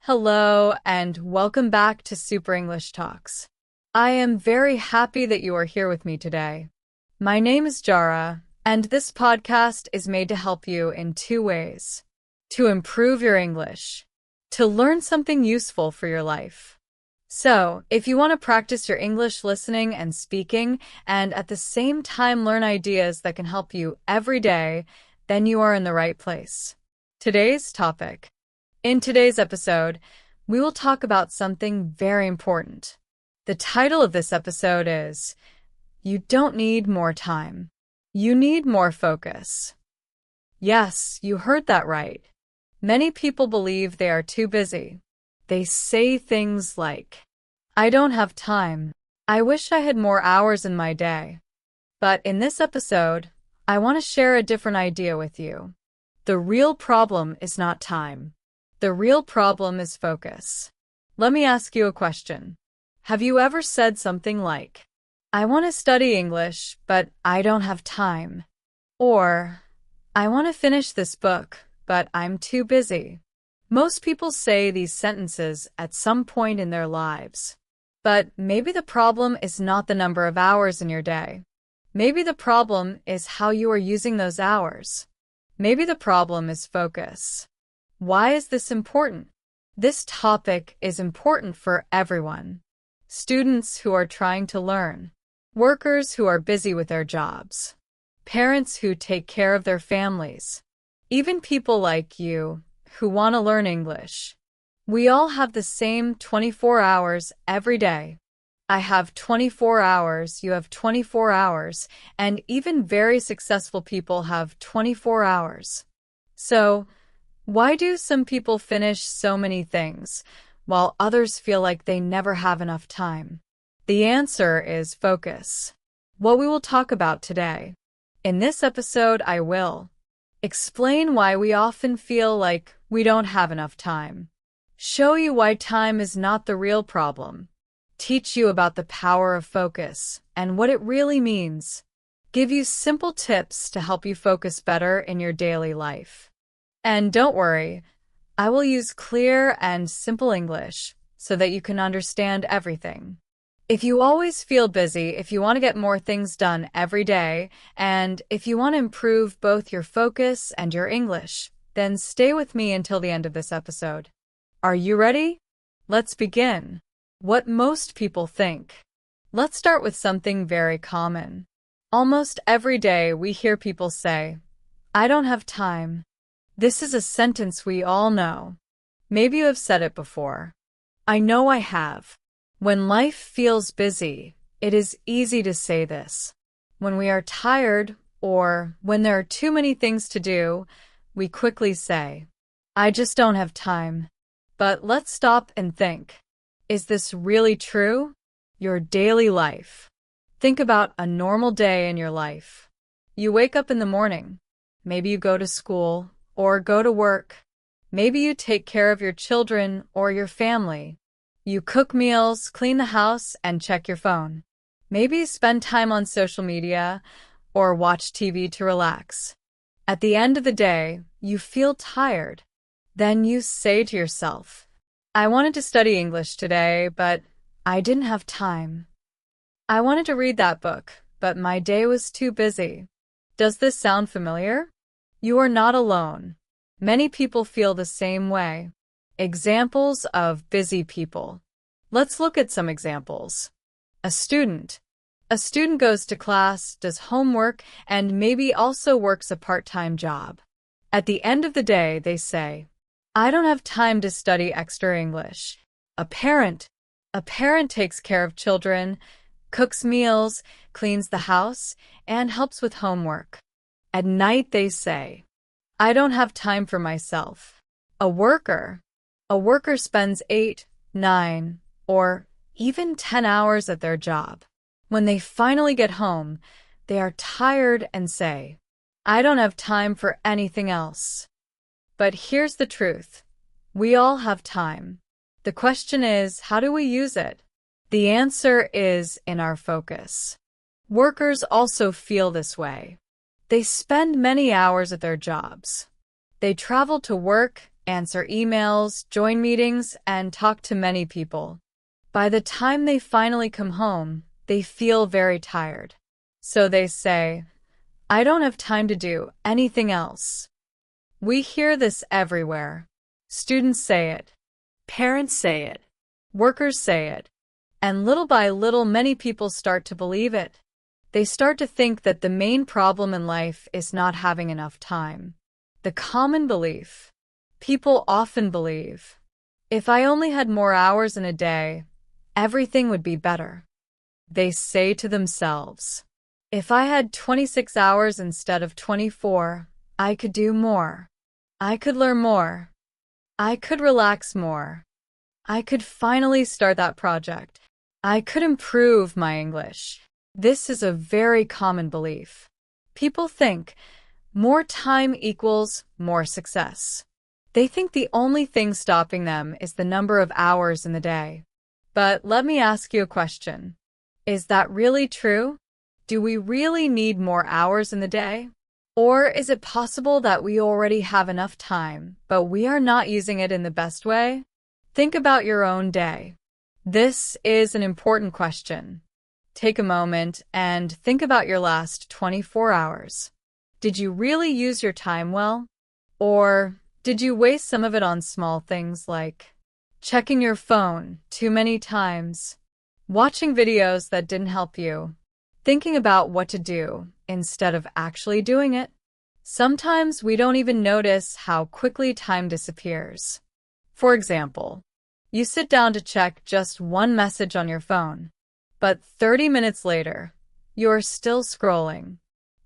Hello, and welcome back to Super English Talks. I am very happy that you are here with me today. My name is Jara, and this podcast is made to help you in two ways: to improve your English, to learn something useful for your life. So, if you want to practice your English listening and speaking, and at the same time learn ideas that can help you every day, then you are in the right place. Today's topic. In today's episode, we will talk about something very important. The title of this episode is, You Don't Need More Time. You Need More Focus. Yes, you heard that right. Many people believe they are too busy. They say things like, I don't have time. I wish I had more hours in my day. But in this episode, I want to share a different idea with you. The real problem is not time. The real problem is focus. Let me ask you a question. Have you ever said something like, I want to study English, but I don't have time? Or, I want to finish this book, but I'm too busy. Most people say these sentences at some point in their lives. But maybe the problem is not the number of hours in your day. Maybe the problem is how you are using those hours. Maybe the problem is focus. Why is this important? This topic is important for everyone. Students who are trying to learn, workers who are busy with their jobs, parents who take care of their families, even people like you who want to learn English. We all have the same 24 hours every day. I have 24 hours, you have 24 hours, and even very successful people have 24 hours. So, why do some people finish so many things, while others feel like they never have enough time? The answer is focus. What we will talk about today. In this episode, I will explain why we often feel like we don't have enough time, show you why time is not the real problem, teach you about the power of focus and what it really means, give you simple tips to help you focus better in your daily life. And don't worry, I will use clear and simple English so that you can understand everything. If you always feel busy, if you want to get more things done every day, and if you want to improve both your focus and your English, then stay with me until the end of this episode. Are you ready? Let's begin. What most people think. Let's start with something very common. Almost every day we hear people say, I don't have time. This is a sentence we all know. Maybe you have said it before. I know I have. When life feels busy, it is easy to say this. When we are tired or when there are too many things to do, we quickly say, I just don't have time. But let's stop and think. Is this really true? Your daily life. Think about a normal day in your life. You wake up in the morning. Maybe you go to school or go to work. Maybe you take care of your children or your family. You cook meals, clean the house, and check your phone. Maybe you spend time on social media or watch TV to relax. At the end of the day, you feel tired. Then you say to yourself, I wanted to study English today, but I didn't have time. I wanted to read that book, but my day was too busy. Does this sound familiar? You are not alone. Many people feel the same way. Examples of busy people. Let's look at some examples. A student. A student goes to class, does homework, and maybe also works a part-time job. At the end of the day, they say, I don't have time to study extra English. A parent. A parent takes care of children, cooks meals, cleans the house, and helps with homework. At night, they say, I don't have time for myself. A worker. A worker spends 8, 9, or even 10 hours at their job. When they finally get home, they are tired and say, I don't have time for anything else. But here's the truth. We all have time. The question is, how do we use it? The answer is in our focus. Workers also feel this way. They spend many hours at their jobs. They travel to work, answer emails, join meetings, and talk to many people. By the time they finally come home, they feel very tired. So they say, "I don't have time to do anything else." We hear this everywhere. Students say it. Parents say it. Workers say it. And little by little, many people start to believe it. They start to think that the main problem in life is not having enough time. The common belief. People often believe, if I only had more hours in a day, everything would be better. They say to themselves, if I had 26 hours instead of 24, I could do more. I could learn more. I could relax more. I could finally start that project. I could improve my English. This is a very common belief. People think more time equals more success. They think the only thing stopping them is the number of hours in the day. But let me ask you a question. Is that really true? Do we really need more hours in the day? Or is it possible that we already have enough time, but we are not using it in the best way? Think about your own day. This is an important question. Take a moment and think about your last 24 hours. Did you really use your time well? Or did you waste some of it on small things like checking your phone too many times, watching videos that didn't help you, thinking about what to do instead of actually doing it? Sometimes we don't even notice how quickly time disappears. For example, you sit down to check just one message on your phone, but 30 minutes later, you're still scrolling.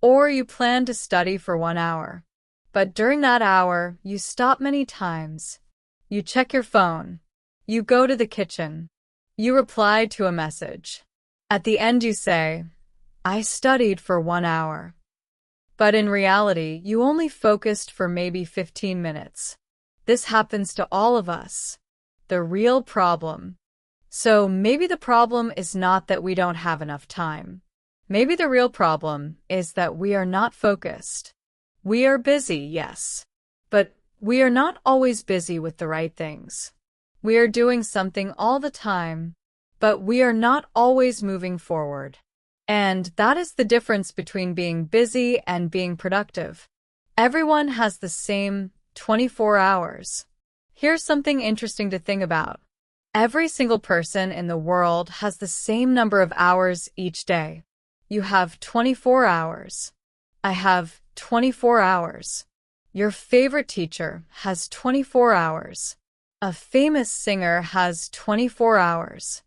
Or you plan to study for 1 hour, but during that hour, you stop many times. You check your phone. You go to the kitchen. You reply to a message. At the end, you say, I studied for 1 hour. But in reality, you only focused for maybe 15 minutes. This happens to all of us. The real problem. So maybe the problem is not that we don't have enough time. Maybe the real problem is that we are not focused. We are busy, yes, but we are not always busy with the right things. We are doing something all the time, but we are not always moving forward. And that is the difference between being busy and being productive. Everyone has the same 24 hours. Here's something interesting to think about. Every single person in the world has the same number of hours each day. You have 24 hours. I have 24 hours. Your favorite teacher has 24 hours. A famous singer has 24 hours.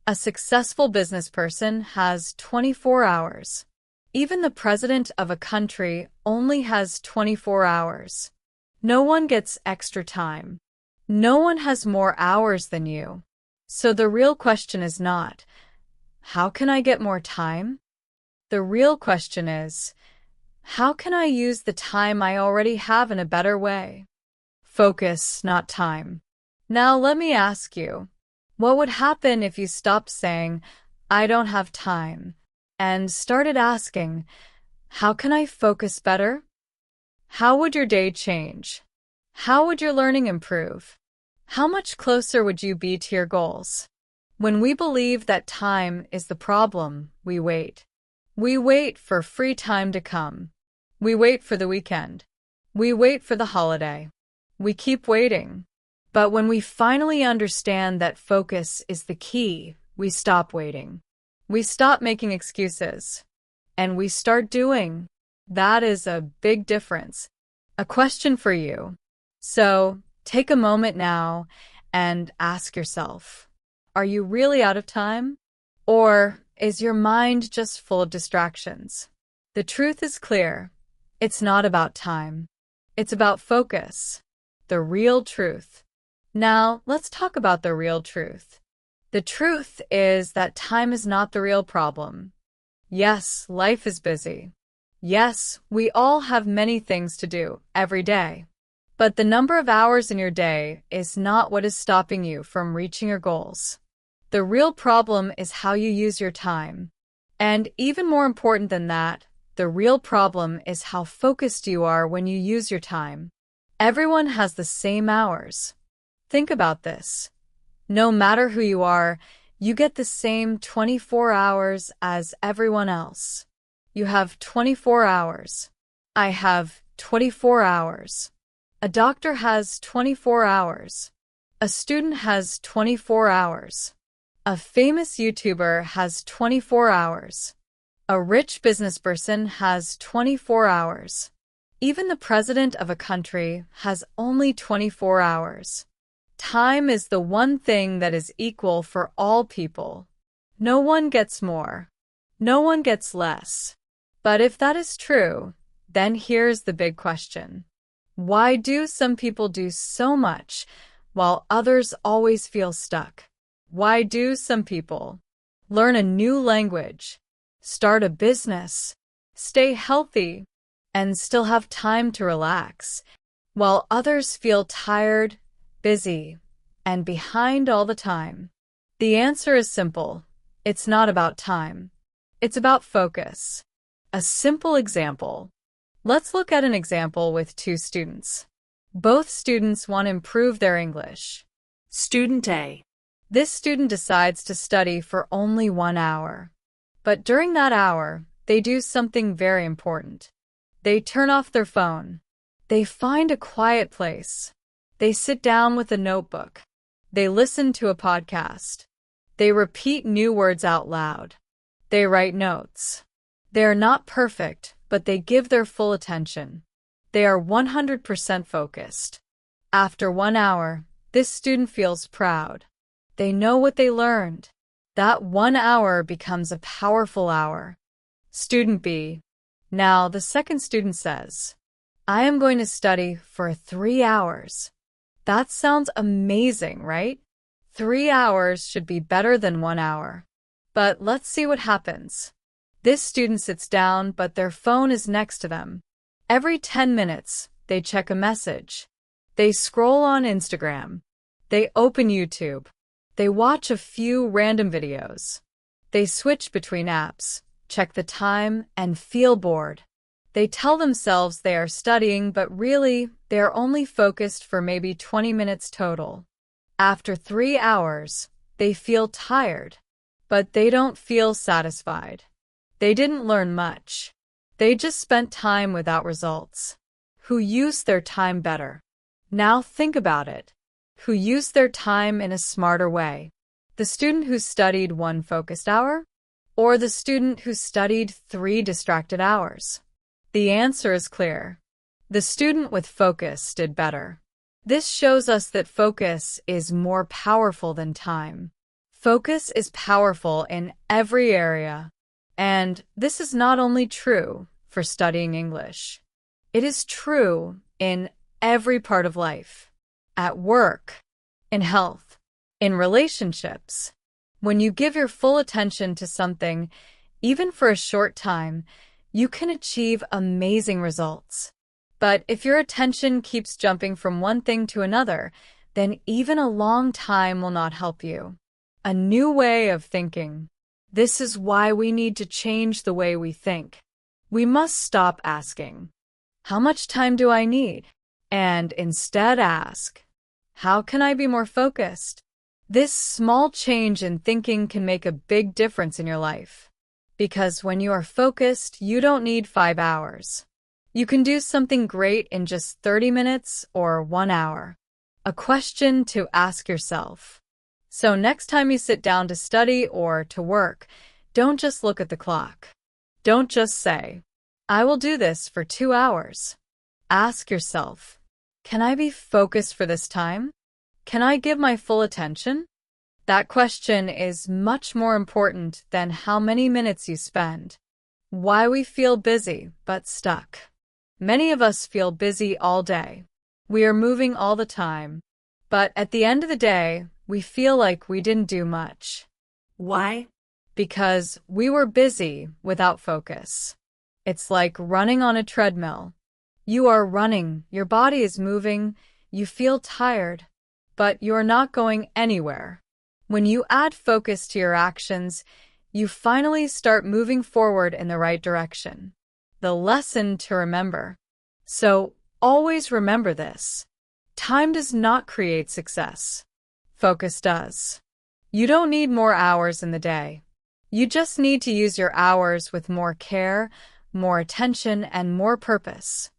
A successful business person has 24 hours. Even the president of a country only has 24 hours. No one gets extra time. No one has more hours than you. So the real question is not, how can I get more time? The real question is, how can I use the time I already have in a better way? Focus, not time. Now let me ask you, what would happen if you stopped saying, I don't have time, and started asking, how can I focus better? How would your day change? How would your learning improve? How much closer would you be to your goals? When we believe that time is the problem, we wait. We wait for free time to come. We wait for the weekend. We wait for the holiday. We keep waiting. But when we finally understand that focus is the key, we stop waiting. We stop making excuses. And we start doing. That is a big difference. A question for you. So, take a moment now and ask yourself, are you really out of time? Or is your mind just full of distractions? The truth is clear. It's not about time. It's about focus. The real truth. Now, let's talk about the real truth. The truth is that time is not the real problem. Yes, life is busy. Yes, we all have many things to do every day. But the number of hours in your day is not what is stopping you from reaching your goals. The real problem is how you use your time. And even more important than that, the real problem is how focused you are when you use your time. Everyone has the same hours. Think about this. No matter who you are, you get the same 24 hours as everyone else. You have 24 hours. I have 24 hours. A doctor has 24 hours. A student has 24 hours. A famous YouTuber has 24 hours. A rich businessperson has 24 hours. Even the president of a country has only 24 hours. Time is the one thing that is equal for all people. No one gets more. No one gets less. But if that is true, then here's the big question. Why do some people do so much while others always feel stuck? Why do some people learn a new language, start a business, stay healthy, and still have time to relax, while others feel tired, busy, and behind all the time? The answer is simple. It's not about time. It's about focus. A simple example. Let's look at an example with two students. Both students want to improve their English. Student A. This student decides to study for only 1 hour. But during that hour, they do something very important. They turn off their phone. They find a quiet place. They sit down with a notebook. They listen to a podcast. They repeat new words out loud. They write notes. They are not perfect, but they give their full attention. They are 100% focused. After 1 hour, this student feels proud. They know what they learned. That 1 hour becomes a powerful hour. Student B. Now, the second student says, I am going to study for 3 hours. That sounds amazing, right? 3 hours should be better than 1 hour. But let's see what happens. This student sits down, but their phone is next to them. Every 10 minutes, they check a message. They scroll on Instagram. They open YouTube. They watch a few random videos. They switch between apps, check the time, and feel bored. They tell themselves they are studying, but really, they are only focused for maybe 20 minutes total. After 3 hours, they feel tired, but they don't feel satisfied. They didn't learn much. They just spent time without results. Who used their time better? Now think about it. Who used their time in a smarter way? The student who studied 1 focused hour? Or the student who studied 3 distracted hours? The answer is clear. The student with focus did better. This shows us that focus is more powerful than time. Focus is powerful in every area. And this is not only true for studying English. It is true in every part of life. At work, in health, in relationships. When you give your full attention to something, even for a short time, you can achieve amazing results. But if your attention keeps jumping from one thing to another, then even a long time will not help you. A new way of thinking. This is why we need to change the way we think. We must stop asking, how much time do I need? And instead ask, how can I be more focused? This small change in thinking can make a big difference in your life. Because when you are focused, you don't need 5 hours. You can do something great in just 30 minutes or 1 hour. A question to ask yourself. So next time you sit down to study or to work, don't just look at the clock. Don't just say, I will do this for 2 hours. Ask yourself, can I be focused for this time? Can I give my full attention? That question is much more important than how many minutes you spend. Why we feel busy but stuck. Many of us feel busy all day. We are moving all the time. But at the end of the day, we feel like we didn't do much. Why? Because we were busy without focus. It's like running on a treadmill. You are running, your body is moving, you feel tired, but you're not going anywhere. When you add focus to your actions, you finally start moving forward in the right direction. The lesson to remember. So, always remember this. Time does not create success. Focus does. You don't need more hours in the day. You just need to use your hours with more care, more attention, and more purpose.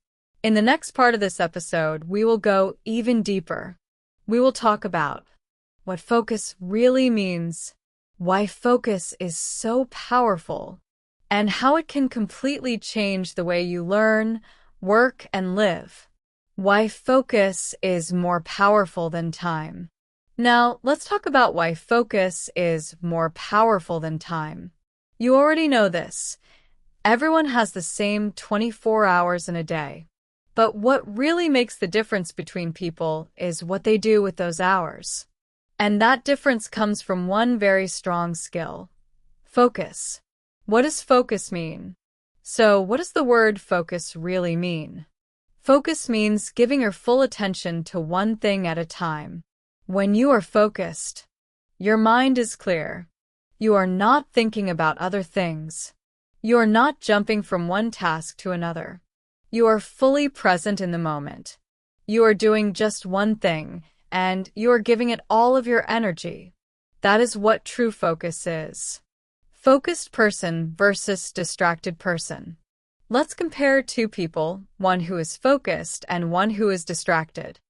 In the next part of this episode, we will go even deeper. We will talk about what focus really means, why focus is so powerful, and how it can completely change the way you learn, work, and live. Why focus is more powerful than time. Now, let's talk about why focus is more powerful than time. You already know this. Everyone has the same 24 hours in a day. But what really makes the difference between people is what they do with those hours. And that difference comes from one very strong skill: focus. What does focus mean? So, what does the word focus really mean? Focus means giving your full attention to one thing at a time. When you are focused, your mind is clear. You are not thinking about other things. You are not jumping from one task to another. You are fully present in the moment. You are doing just one thing, and you are giving it all of your energy. That is what true focus is. Focused person versus distracted person. Let's compare two people, one who is focused and one who is distracted.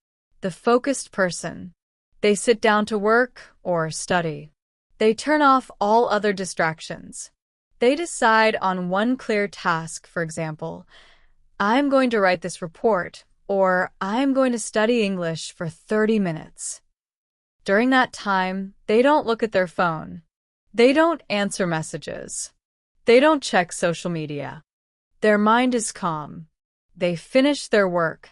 The focused person. They sit down to work or study. They turn off all other distractions. They decide on one clear task, for example, I'm going to write this report, or I'm going to study English for 30 minutes. During that time, they don't look at their phone. They don't answer messages. They don't check social media. Their mind is calm. They finish their work.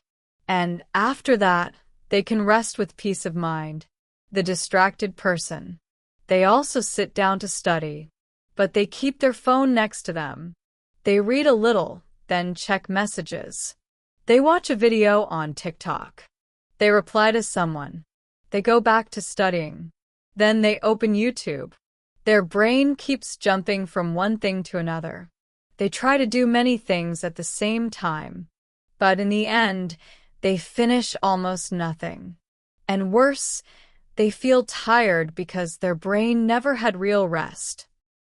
And after that, they can rest with peace of mind. The distracted person. They also sit down to study, but they keep their phone next to them. They read a little, then check messages. They watch a video on TikTok. They reply to someone. They go back to studying. Then they open YouTube. Their brain keeps jumping from one thing to another. They try to do many things at the same time, but in the end, they finish almost nothing. And worse, they feel tired because their brain never had real rest.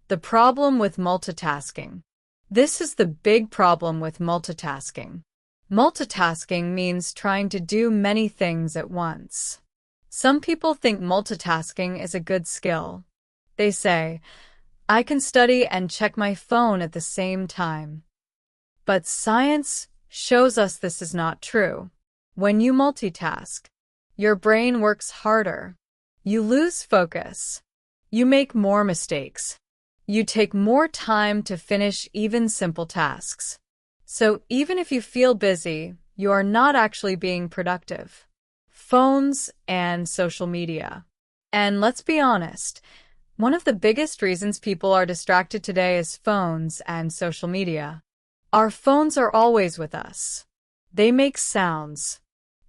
The problem with multitasking. This is the big problem with multitasking. Multitasking means trying to do many things at once. Some people think multitasking is a good skill. They say, I can study and check my phone at the same time. But science shows us this is not true. When you multitask, your brain works harder. You lose focus. You make more mistakes. You take more time to finish even simple tasks. So even if you feel busy, you are not actually being productive. Phones and social media. And let's be honest, one of the biggest reasons people are distracted today is phones and social media. Our phones are always with us. They make sounds.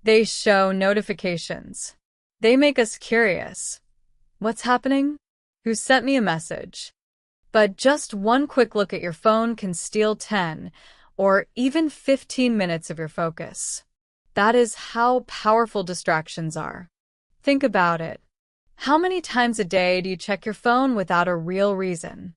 They show notifications. They make us curious. What's happening? Who sent me a message? But just one quick look at your phone can steal 10 or even 15 minutes of your focus. That is how powerful distractions are. Think about it. How many times a day do you check your phone without a real reason?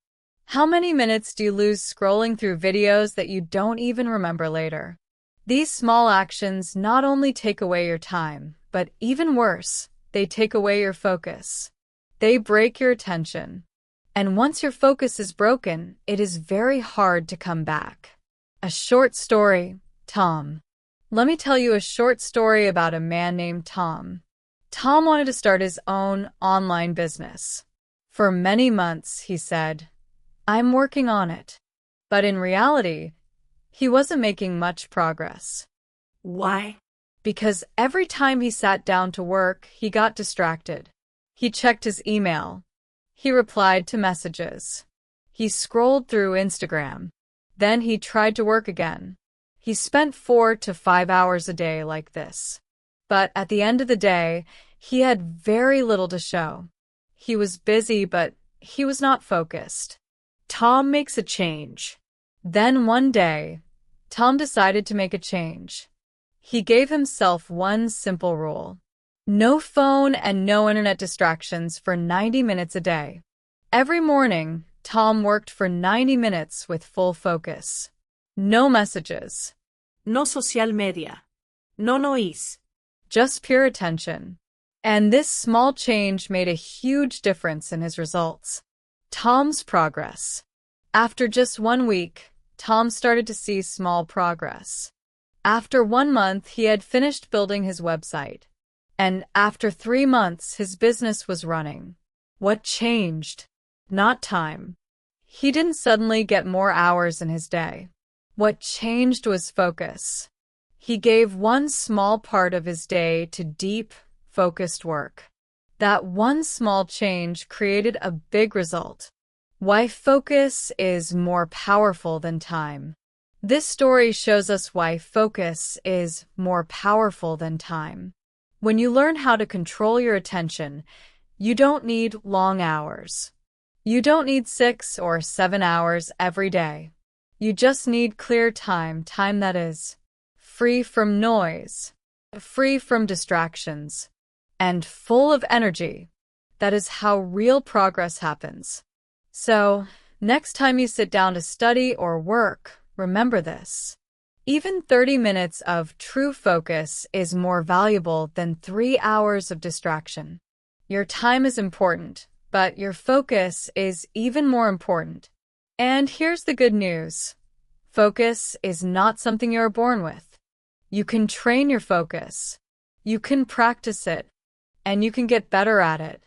How many minutes do you lose scrolling through videos that you don't even remember later? These small actions not only take away your time, but even worse, they take away your focus. They break your attention. And once your focus is broken, it is very hard to come back. A short story, Tom. Let me tell you a short story about a man named Tom. Tom wanted to start his own online business. For many months, he said, I'm working on it. But in reality, he wasn't making much progress. Why? Because every time he sat down to work, he got distracted. He checked his email. He replied to messages. He scrolled through Instagram. Then he tried to work again. He spent 4 to 5 hours a day like this. But at the end of the day, he had very little to show. He was busy, but he was not focused. Tom makes a change. Then one day, Tom decided to make a change. He gave himself one simple rule. No phone and no internet distractions for 90 minutes a day. Every morning, Tom worked for 90 minutes with full focus. No messages. No social media. No noise. Just pure attention. And this small change made a huge difference in his results. Tom's progress. After just 1 week, Tom started to see small progress. After 1 month, he had finished building his website. And after 3 months, his business was running. What changed? Not time. He didn't suddenly get more hours in his day. What changed was focus. He gave one small part of his day to deep, focused work. That one small change created a big result. Why focus is more powerful than time. This story shows us why focus is more powerful than time. When you learn how to control your attention, you don't need long hours. You don't need 6 or 7 hours every day. You just need clear time that is free from noise, free from distractions, and full of energy. That is how real progress happens. So, next time you sit down to study or work, remember this. Even 30 minutes of true focus is more valuable than 3 hours of distraction. Your time is important, but your focus is even more important. And here's the good news. Focus is not something you're born with. You can train your focus. You can practice it. And you can get better at it.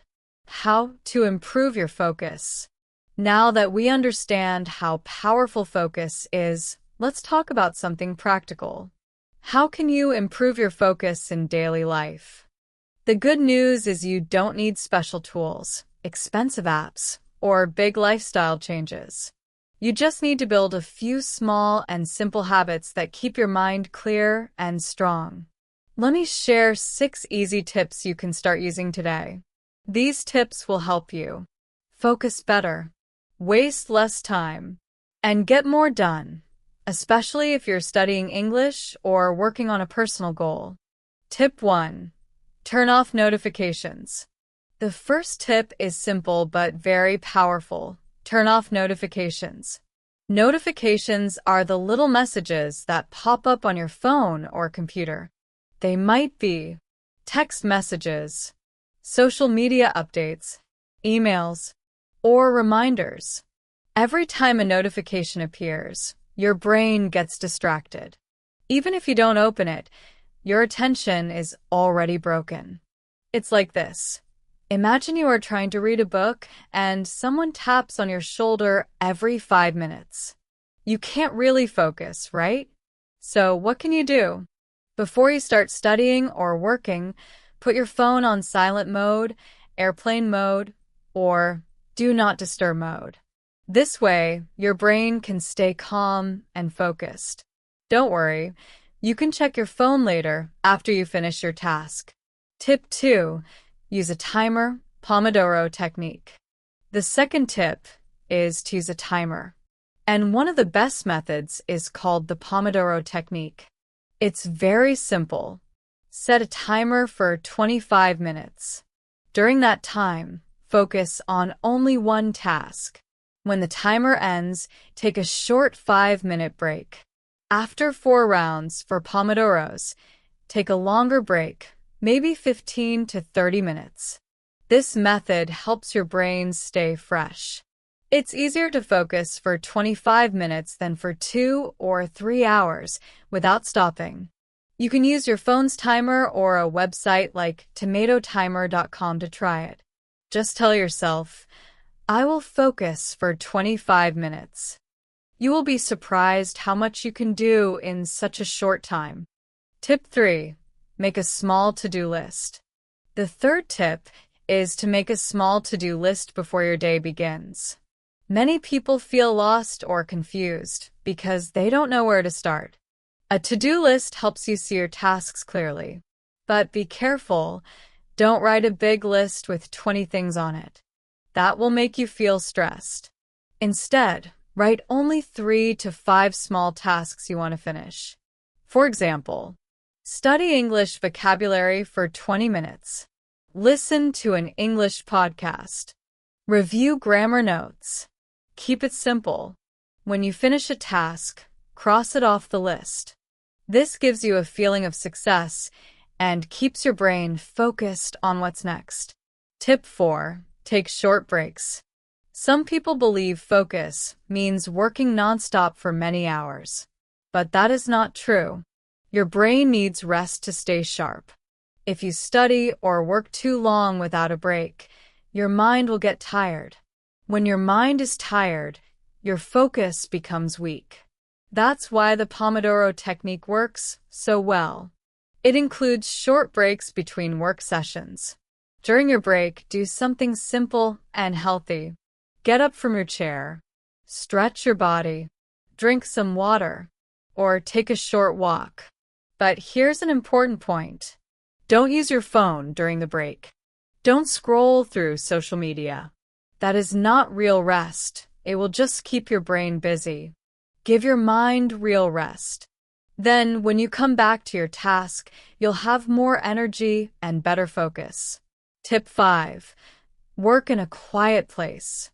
How to improve your focus. Now that we understand how powerful focus is, let's talk about something practical. How can you improve your focus in daily life? The good news is you don't need special tools, expensive apps, or big lifestyle changes. You just need to build a few small and simple habits that keep your mind clear and strong. Let me share 6 easy tips you can start using today. These tips will help you focus better, waste less time, and get more done, especially if you're studying English or working on a personal goal. Tip 1. Turn off notifications. The first tip is simple but very powerful. Turn off notifications. Notifications are the little messages that pop up on your phone or computer. They might be text messages, social media updates, emails, or reminders. Every time a notification appears, your brain gets distracted. Even if you don't open it, your attention is already broken. It's like this. Imagine you are trying to read a book and someone taps on your shoulder every 5 minutes. You can't really focus, right? So what can you do? Before you start studying or working, put your phone on silent mode, airplane mode, or do not disturb mode. This way, your brain can stay calm and focused. Don't worry, you can check your phone later after you finish your task. Tip 2. Use a timer, Pomodoro technique. The second tip is to use a timer. And one of the best methods is called the Pomodoro technique. It's very simple. Set a timer for 25 minutes. During that time, focus on only one task. When the timer ends, take a short 5-minute break. After 4 rounds for Pomodoros, take a longer break, maybe 15 to 30 minutes. This method helps your brain stay fresh. It's easier to focus for 25 minutes than for 2 or 3 hours without stopping. You can use your phone's timer or a website like tomatotimer.com to try it. Just tell yourself, I will focus for 25 minutes. You will be surprised how much you can do in such a short time. Tip 3. Make a small to-do list. The third tip is to make a small to-do list before your day begins. Many people feel lost or confused because they don't know where to start. A to-do list helps you see your tasks clearly. But be careful, don't write a big list with 20 things on it. That will make you feel stressed. Instead, write only 3 to 5 small tasks you want to finish. For example, Study English vocabulary for 20 minutes. Listen to an English podcast. Review grammar notes. Keep it simple. When you finish a task, cross it off the list. This gives you a feeling of success and keeps your brain focused on what's next. Tip 4. Take short breaks. Some people believe focus means working nonstop for many hours. But that is not true. Your brain needs rest to stay sharp. If you study or work too long without a break, your mind will get tired. When your mind is tired, your focus becomes weak. That's why the Pomodoro technique works so well. It includes short breaks between work sessions. During your break, do something simple and healthy. Get up from your chair, stretch your body, drink some water, or take a short walk. But here's an important point. Don't use your phone during the break. Don't scroll through social media. That is not real rest. It will just keep your brain busy. Give your mind real rest. Then, when you come back to your task, you'll have more energy and better focus. Tip 5. Work in a quiet place.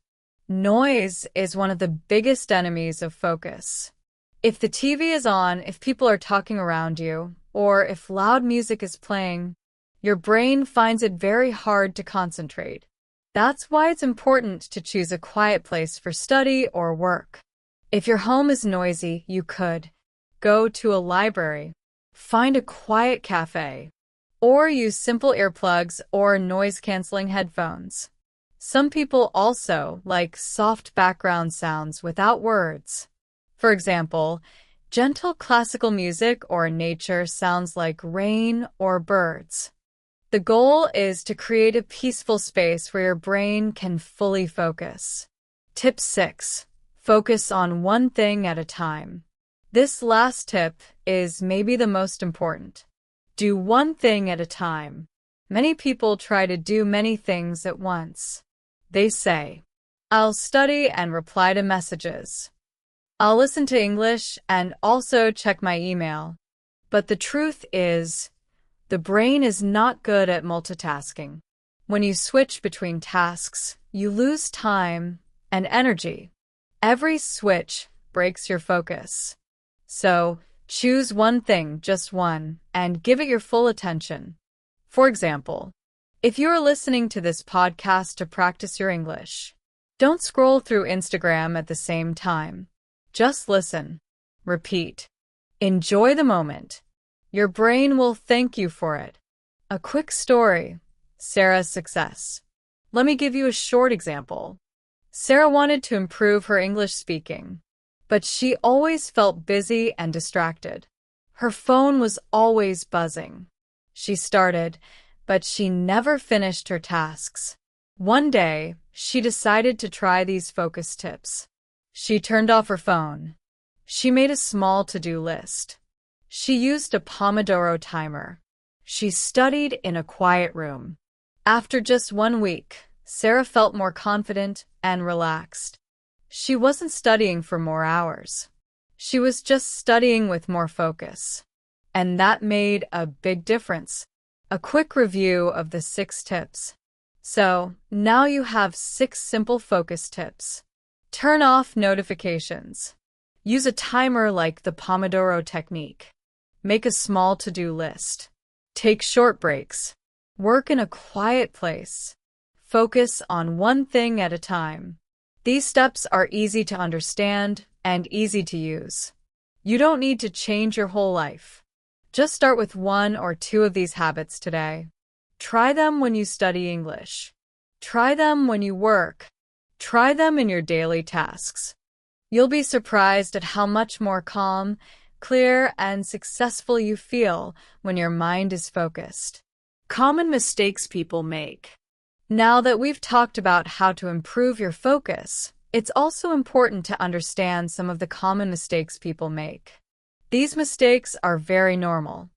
Noise is one of the biggest enemies of focus. If the TV is on, if people are talking around you, or if loud music is playing, your brain finds it very hard to concentrate. That's why it's important to choose a quiet place for study or work. If your home is noisy, you could go to a library, find a quiet cafe, or use simple earplugs or noise-canceling headphones. Some people also like soft background sounds without words. For example, gentle classical music or nature sounds like rain or birds. The goal is to create a peaceful space where your brain can fully focus. Tip 6. Focus on one thing at a time. This last tip is maybe the most important. Do one thing at a time. Many people try to do many things at once. They say, I'll study and reply to messages. I'll listen to English and also check my email. But the truth is, the brain is not good at multitasking. When you switch between tasks, you lose time and energy. Every switch breaks your focus. So, choose one thing, just one, and give it your full attention. For example, if you are listening to this podcast to practice your English, don't scroll through Instagram at the same time. Just listen. Repeat. Enjoy the moment. Your brain will thank you for it. A quick story. Sarah's success. Let me give you a short example. Sarah wanted to improve her English speaking, but she always felt busy and distracted. Her phone was always buzzing. She started, but she never finished her tasks. One day, she decided to try these focus tips. She turned off her phone. She made a small to-do list. She used a Pomodoro timer. She studied in a quiet room. After just 1 week, Sarah felt more confident and relaxed. She wasn't studying for more hours. She was just studying with more focus. And that made a big difference. A quick review of the 6 tips. So, now you have 6 simple focus tips. Turn off notifications. Use a timer like the Pomodoro technique. Make a small to-do list. Take short breaks. Work in a quiet place. Focus on one thing at a time. These steps are easy to understand and easy to use. You don't need to change your whole life. Just start with 1 or 2 of these habits today. Try them when you study English. Try them when you work. Try them in your daily tasks. You'll be surprised at how much more calm, clear, and successful you feel when your mind is focused. Common mistakes people make. Now that we've talked about how to improve your focus, it's also important to understand some of the common mistakes people make. These mistakes are very normal.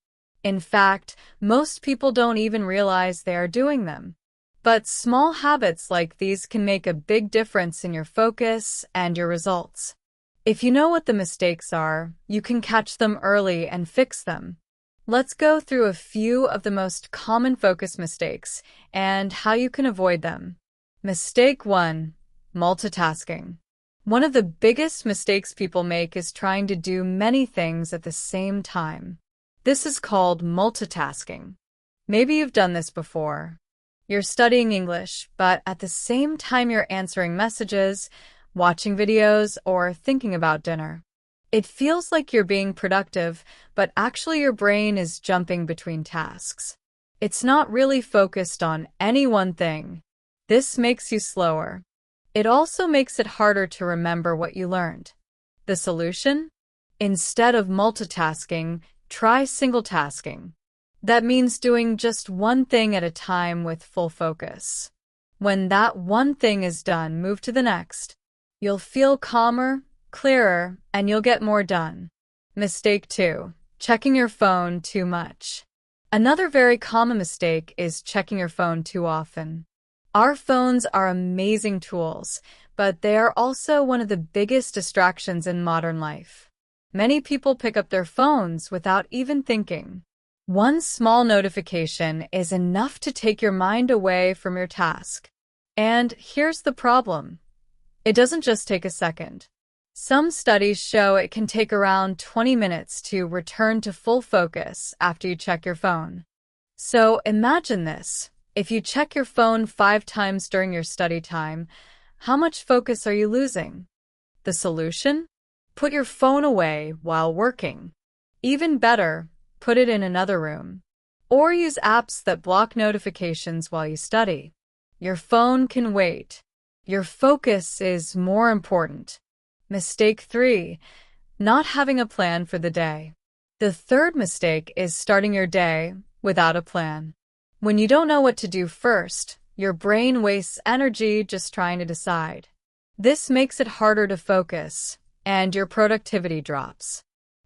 In fact, most people don't even realize they are doing them. But small habits like these can make a big difference in your focus and your results. If you know what the mistakes are, you can catch them early and fix them. Let's go through a few of the most common focus mistakes and how you can avoid them. Mistake 1. Multitasking. One of the biggest mistakes people make is trying to do many things at the same time. This is called multitasking. Maybe you've done this before. You're studying English, but at the same time you're answering messages, watching videos, or thinking about dinner. It feels like you're being productive, but actually your brain is jumping between tasks. It's not really focused on any one thing. This makes you slower. It also makes it harder to remember what you learned. The solution? Instead of multitasking, try single tasking. That means doing just one thing at a time with full focus. When that one thing is done, move to the next. You'll feel calmer, clearer, and you'll get more done. Mistake 2. Checking your phone too much. Another very common mistake is checking your phone too often. Our phones are amazing tools, but they are also one of the biggest distractions in modern life. Many people pick up their phones without even thinking. One small notification is enough to take your mind away from your task. And here's the problem. It doesn't just take a second. Some studies show it can take around 20 minutes to return to full focus after you check your phone. So imagine this. If you check your phone 5 times during your study time, how much focus are you losing? The solution? Put your phone away while working. Even better, put it in another room. Or use apps that block notifications while you study. Your phone can wait. Your focus is more important. Mistake 3. Not having a plan for the day. The third mistake is starting your day without a plan. When you don't know what to do first, your brain wastes energy just trying to decide. This makes it harder to focus, and your productivity drops.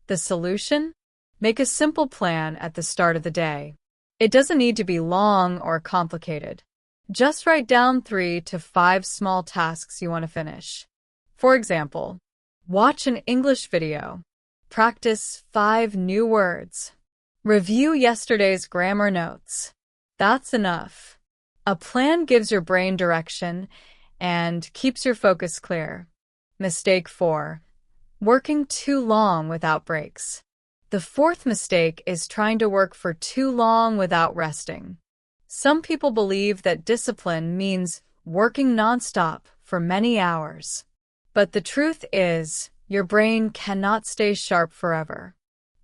The solution? Make a simple plan at the start of the day. It doesn't need to be long or complicated. Just write down 3 to 5 small tasks you want to finish. For example, watch an English video. Practice 5 new words. Review yesterday's grammar notes. That's enough. A plan gives your brain direction and keeps your focus clear. Mistake 4. Working too long without breaks. The fourth mistake is trying to work for too long without resting. Some people believe that discipline means working nonstop for many hours. But the truth is, your brain cannot stay sharp forever.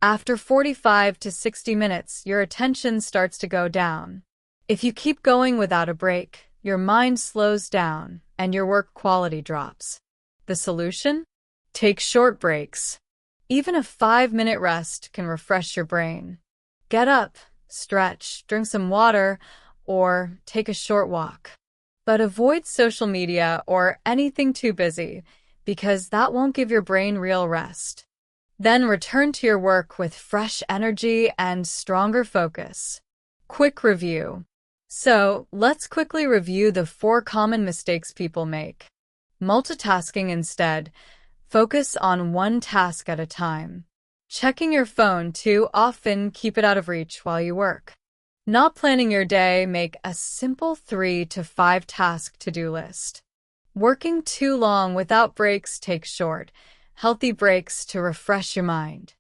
After 45 to 60 minutes, your attention starts to go down. If you keep going without a break, your mind slows down and your work quality drops. The solution? Take short breaks. Even a 5-minute rest can refresh your brain. Get up, stretch, drink some water, or take a short walk. But avoid social media or anything too busy, because that won't give your brain real rest. Then return to your work with fresh energy and stronger focus. Quick review. So, let's quickly review the 4 common mistakes people make. Multitasking instead. Focus on one task at a time. Checking your phone too often, keep it out of reach while you work. Not planning your day, make a simple 3 to 5 task to-do list. Working too long without breaks, take short, healthy breaks to refresh your mind.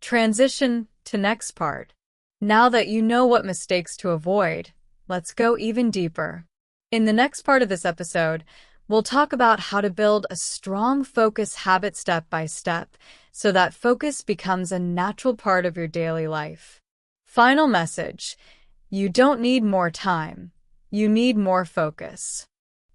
Transition to next part. Now that you know what mistakes to avoid, let's go even deeper. In the next part of this episode, we'll talk about how to build a strong focus habit step by step so that focus becomes a natural part of your daily life. Final message. You don't need more time. You need more focus.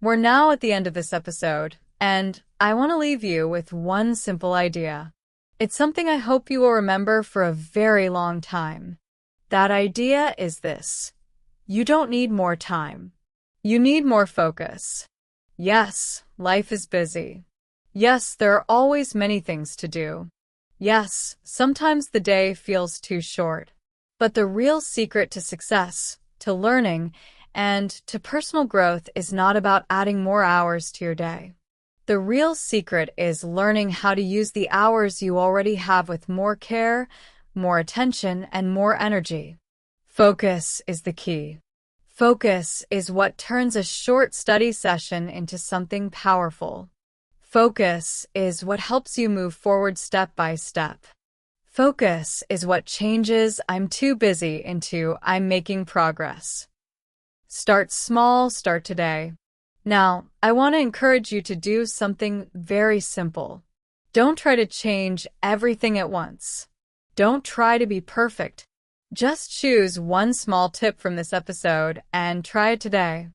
We're now at the end of this episode, and I want to leave you with one simple idea. It's something I hope you will remember for a very long time. That idea is this. You don't need more time. You need more focus. Yes, life is busy. Yes, there are always many things to do. Yes, sometimes the day feels too short. But the real secret to success, to learning, and to personal growth is not about adding more hours to your day. The real secret is learning how to use the hours you already have with more care, more attention, and more energy. Focus is the key. Focus is what turns a short study session into something powerful. Focus is what helps you move forward step by step. Focus is what changes "I'm too busy" into "I'm making progress." Start small, start today. Now, I want to encourage you to do something very simple. Don't try to change everything at once. Don't try to be perfect. Just choose one small tip from this episode and try it today.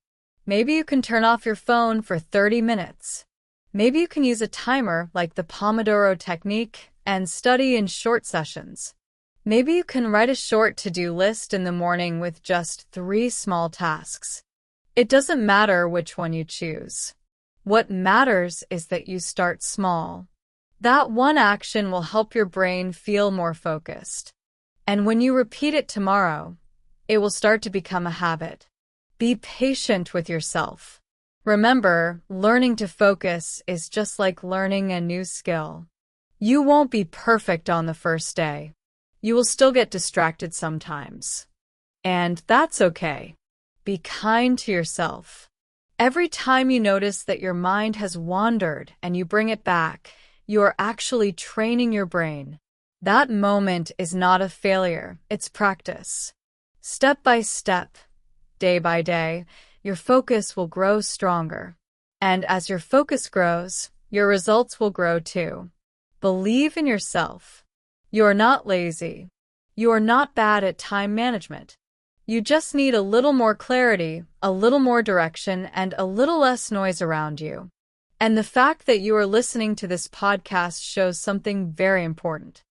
Maybe you can turn off your phone for 30 minutes. Maybe you can use a timer like the Pomodoro technique and study in short sessions. Maybe you can write a short to-do list in the morning with just 3 small tasks. It doesn't matter which one you choose. What matters is that you start small. That one action will help your brain feel more focused. And when you repeat it tomorrow, it will start to become a habit. Be patient with yourself. Remember, learning to focus is just like learning a new skill. You won't be perfect on the first day. You will still get distracted sometimes. And that's okay. Be kind to yourself. Every time you notice that your mind has wandered and you bring it back, you are actually training your brain. That moment is not a failure, it's practice. Step by step, day by day, your focus will grow stronger. And as your focus grows, your results will grow too. Believe in yourself. You are not lazy. You are not bad at time management. You just need a little more clarity, a little more direction, and a little less noise around you. And the fact that you are listening to this podcast shows something very important.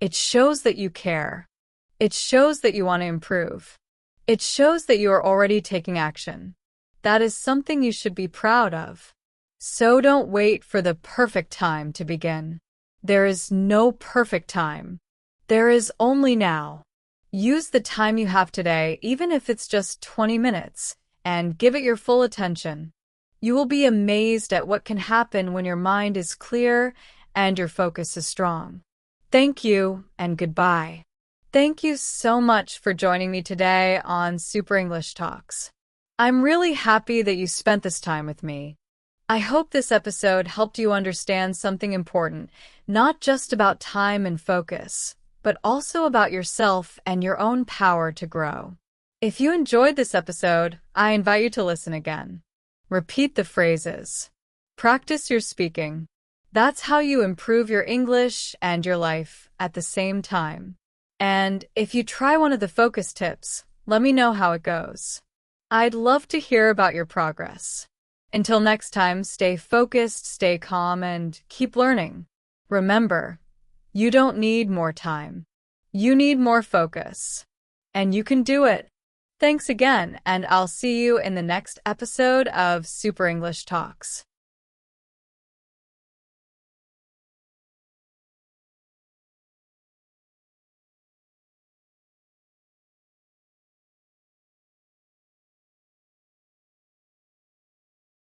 It shows that you care. It shows that you want to improve. It shows that you are already taking action. That is something you should be proud of. So don't wait for the perfect time to begin. There is no perfect time. There is only now. Use the time you have today, even if it's just 20 minutes, and give it your full attention. You will be amazed at what can happen when your mind is clear and your focus is strong. Thank you and goodbye. Thank you so much for joining me today on Super English Talks. I'm really happy that you spent this time with me. I hope this episode helped you understand something important, not just about time and focus, but also about yourself and your own power to grow. If you enjoyed this episode, I invite you to listen again. Repeat the phrases. Practice your speaking. That's how you improve your English and your life at the same time. And if you try one of the focus tips, let me know how it goes. I'd love to hear about your progress. Until next time, stay focused, stay calm, and keep learning. Remember, you don't need more time. You need more focus. And you can do it. Thanks again, and I'll see you in the next episode of Super English Talks.